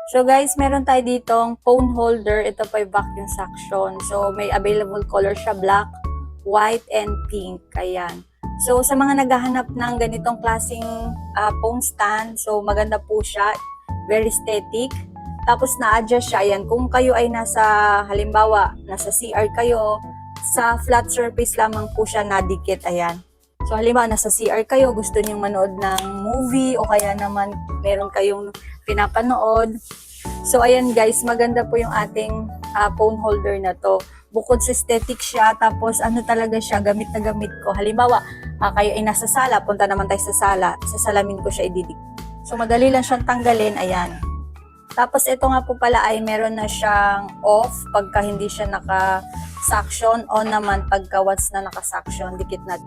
So guys, meron tayo ditong phone holder. Ito pa yung vacuum suction. So may available color siya, black, white, and pink. Ayan. So sa mga naghahanap ng ganitong klaseng phone stand, so maganda po siya. Very aesthetic. Tapos na-adjust siya. Ayan, kung kayo ay halimbawa, nasa CR kayo, sa flat surface lamang po siya nadikit. Ayan. So halimbawa, nasa CR kayo, gusto niyong manood ng movie o kaya naman meron kayong pinapanood. So ayan guys, maganda po yung ating phone holder na to. Bukod sa aesthetic siya, tapos ano talaga siya, gamit na gamit ko. Halimbawa, kayo ay nasa sala, punta naman tayo sa sala, sa salamin ko siya ididik. So madali lang siyang tanggalin, ayan. Tapos ito nga po pala ay meron na siyang off pagka hindi siya naka-suction, on naman pagka once na naka-suction, dikit na.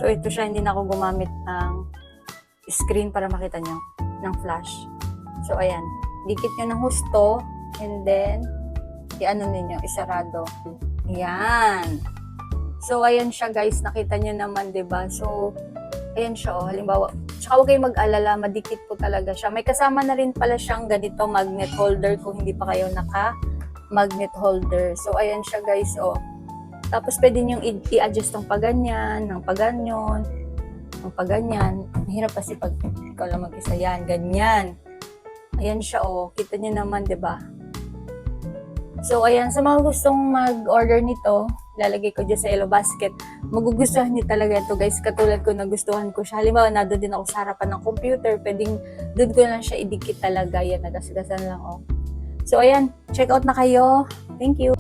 So ito siya, hindi na ako gumamit ng screen para makita nyo, ng flash. So ayan, dikit nyo ng husto, and then, i-ano ninyo, isarado. Ayan. So ayan siya guys, nakita nyo naman, diba? So, ayan siya, oh, halimbawa, tsaka huwag kayong mag-alala, madikit po talaga siya. May kasama na rin pala siyang ganito magnet holder kung hindi pa kayo naka-magnet holder. So ayan siya guys, oh. Tapos pwede nyo i-adjust ng paganyan, ng paganyon, ng paganyan. Mahirap kasi pag ikaw lang mag-isa yan, ganyan. Ayan siya, oh. Kita nyo naman, diba? So, ayan. Sa mga gustong mag-order nito, lalagay ko dyan sa yellow basket. Magugustuhan nyo talaga ito, guys. Katulad ko, nagustuhan ko siya. Halimbawa, nandun din ako sa harapan ng computer. Pwedeng, doon ko lang siya idikit talaga. Yan, nagasgasan lang, oh. So, ayan. Check out na kayo. Thank you.